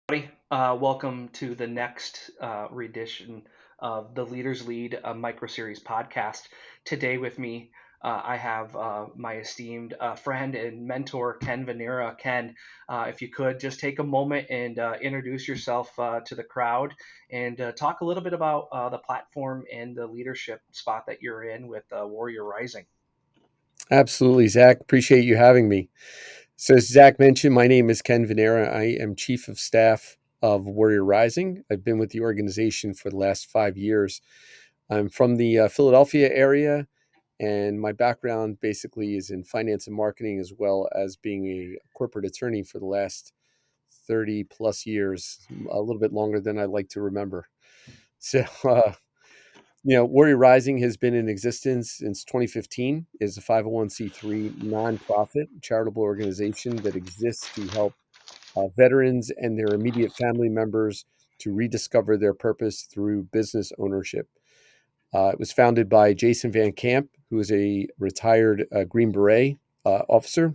Welcome to the next rendition of the Leaders Lead micro series podcast. Today with me, I have my esteemed friend and mentor, Ken Vennera. Ken, if you could just take a moment and introduce yourself to the crowd and talk a little bit about the platform and the leadership spot that you're in with Warrior Rising. Absolutely, Zach. Appreciate you having me. So, as Zach mentioned, my name is Ken Vennera. I am Chief of Staff of Warrior Rising. I've been with the organization for the last 5 years. I'm from the Philadelphia area, and my background basically is in finance and marketing, as well as being a corporate attorney for the last 30 plus years, a little bit longer than I like to remember. So, Warrior Rising has been in existence since 2015. Is a 501c3 nonprofit charitable organization that exists to help veterans and their immediate family members to rediscover their purpose through business ownership. It was founded by Jason Van Camp, who is a retired Green Beret officer,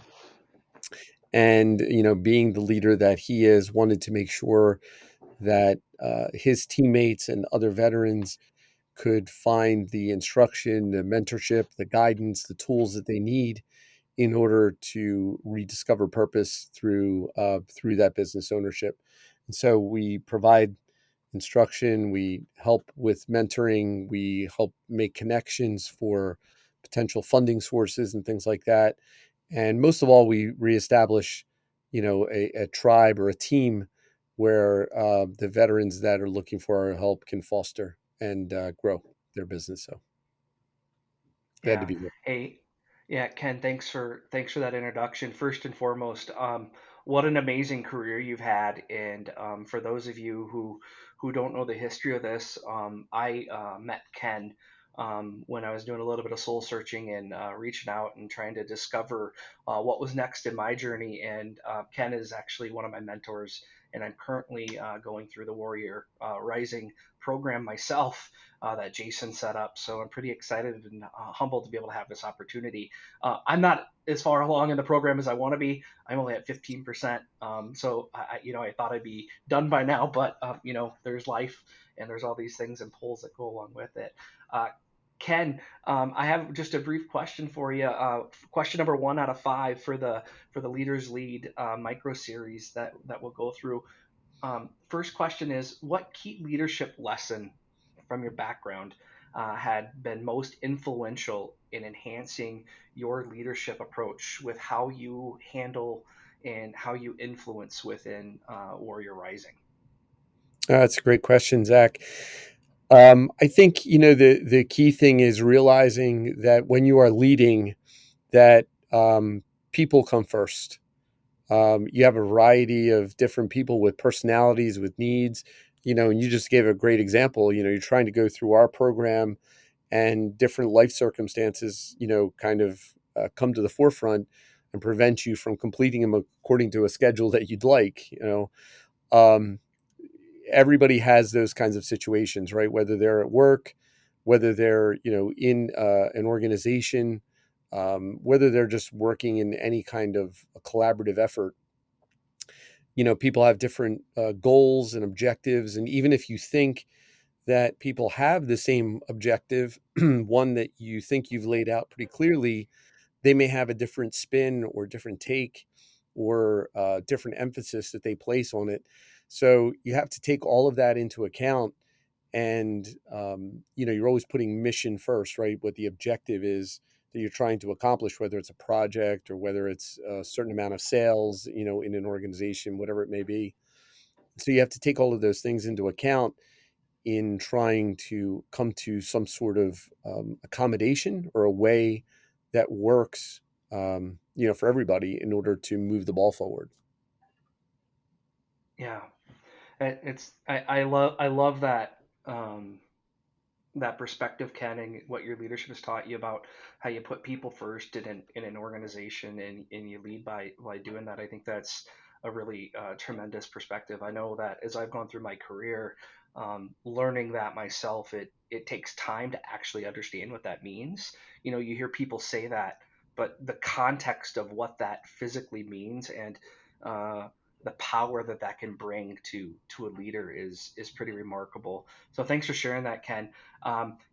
and being the leader that he is, wanted to make sure that his teammates and other veterans could find the instruction, the mentorship, the guidance, the tools that they need in order to rediscover purpose through that business ownership. And so we provide instruction, we help with mentoring, we help make connections for potential funding sources and things like that. And most of all, we reestablish, a tribe or a team where the veterans that are looking for our help can foster and grow their business. So glad to Yeah. be here. Hey, yeah, Ken, thanks for that introduction. First and foremost, what an amazing career you've had. And for those of you who don't know the history of this, I met Ken when I was doing a little bit of soul searching and reaching out and trying to discover what was next in my journey. And Ken is actually one of my mentors, and I'm currently going through the Warrior Rising program myself that Jason set up. So I'm pretty excited and humbled to be able to have this opportunity. I'm not as far along in the program as I want to be. I'm only at 15%. So I thought I'd be done by now, but there's life and there's all these things and pulls that go along with it. Uh, Ken, I have just a brief question for you. Question number 1 out of 5 for the Leaders Lead micro series that we'll go through. First question is, what key leadership lesson from your background had been most influential in enhancing your leadership approach with how you handle and how you influence within Warrior Rising? That's a great question, Zach. I think the key thing is realizing that when you are leading, that people come first. You have a variety of different people with personalities, with needs, and you just gave a great example. You're trying to go through our program, and different life circumstances, kind of come to the forefront and prevent you from completing them according to a schedule that you'd like. Um, Everybody has those kinds of situations, right? Whether they're at work, whether they're in an organization, whether they're just working in any kind of a collaborative effort. People have different goals and objectives, and even if you think that people have the same objective, one that you think you've laid out pretty clearly, they may have a different spin or different take or different emphasis that they place on it. So you have to take all of that into account. And, you're always putting mission first, right? What the objective is that you're trying to accomplish, whether it's a project or whether it's a certain amount of sales, in an organization, whatever it may be. So you have to take all of those things into account in trying to come to some sort of accommodation or a way that works, for everybody in order to move the ball forward. Yeah, I love that perspective, Ken, and what your leadership has taught you about how you put people first in an organization and you lead by doing that. I think that's a really tremendous perspective. I know that as I've gone through my career, learning that myself, it takes time to actually understand what that means. You hear people say that, but the context of what that physically means and uh, the power that that can bring to a leader is pretty remarkable. So thanks for sharing that, Ken.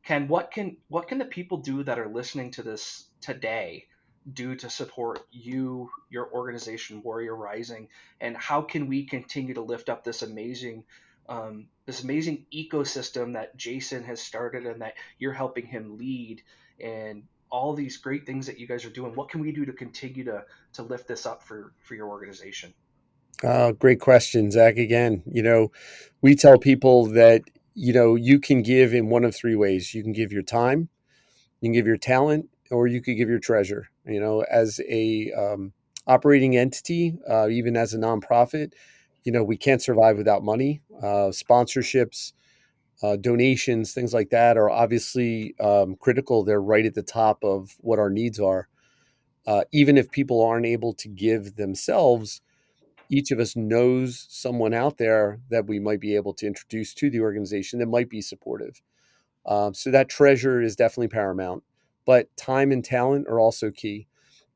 Ken, what can the people do that are listening to this today do to support you, your organization, Warrior Rising, and how can we continue to lift up this amazing ecosystem that Jason has started and that you're helping him lead, and all these great things that you guys are doing? What can we do to continue to lift this up for your organization? Great question, Zach. Again, we tell people that, you can give in one of three ways. You can give your time, you can give your talent, or you could give your treasure. As a operating entity, even as a nonprofit, we can't survive without money. Sponsorships, donations, things like that are obviously critical. They're right at the top of what our needs are. Even if people aren't able to give themselves, each of us knows someone out there that we might be able to introduce to the organization that might be supportive. So that treasure is definitely paramount, but time and talent are also key.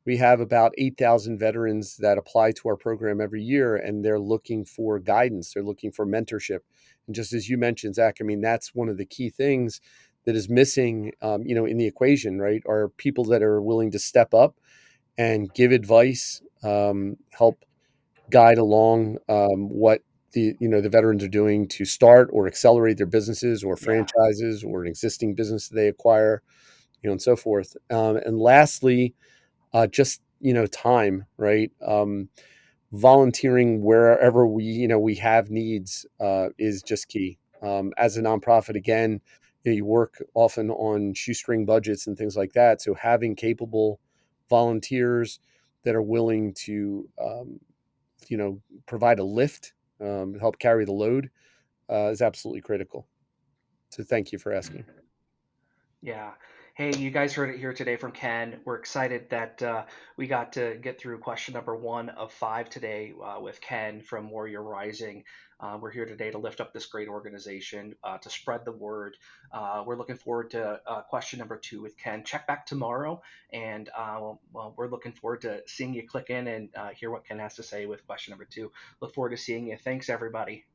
We have about 8,000 veterans that apply to our program every year, and they're looking for guidance. They're looking for mentorship. And just as you mentioned, Zach, I mean, that's one of the key things that is missing, in the equation, right? Are people that are willing to step up and give advice, help guide along what the veterans are doing to start or accelerate their businesses or Yeah. franchises or an existing business that they acquire, and so forth. And lastly, just time, right? Volunteering wherever we have needs is just key. As a nonprofit, again, you work often on shoestring budgets and things like that. So having capable volunteers that are willing to provide a lift, help carry the load, is absolutely critical. So thank you for asking. Yeah. Hey, you guys heard it here today from Ken. We're excited that we got to get through question number 1 of 5 today with Ken from Warrior Rising. We're here today to lift up this great organization, to spread the word. We're looking forward to question number 2 with Ken. Check back tomorrow, and well, we're looking forward to seeing you click in and hear what Ken has to say with question number 2. Look forward to seeing you. Thanks, everybody.